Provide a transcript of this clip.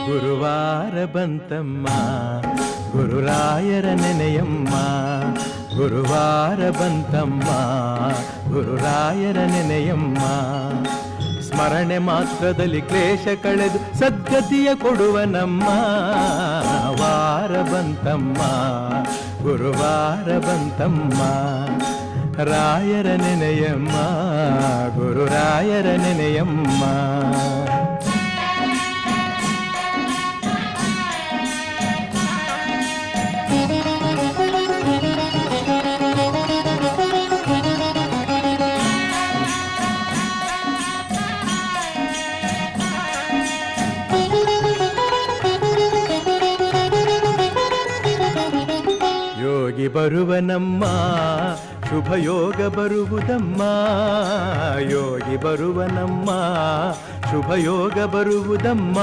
ಗುರುವಾರ ಬಂತಮ್ಮ ಗುರುರಾಯರ ನೆನೆಯಮ್ಮ. ಗುರುವಾರ ಬಂತಮ್ಮ ಗುರುರಾಯರ ನೆನೆಯಮ್ಮ. ಸ್ಮರಣೆ ಮಾತ್ರದಲ್ಲಿ ಕ್ಲೇಶ ಕಳೆದು ಸದ್ಗತಿಯ ಕೊಡುವ ನಮ್ಮ ವಾರ ಬಂತಮ್ಮ ಗುರುವಾರ ಬಂತಮ್ಮ. ರಾಯರ ನೆನೆಯಮ್ಮ ಗುರುರಾಯರ ನೆನೆಯಮ್ಮ. ಯೋಗಿ ಬರುವನಮ್ಮ ಶುಭ ಯೋಗ ಬರುವುದಮ್ಮ. ಯೋಗಿ ಬರುವನಮ್ಮ ಶುಭ ಯೋಗ ಬರುವುದಮ್ಮ.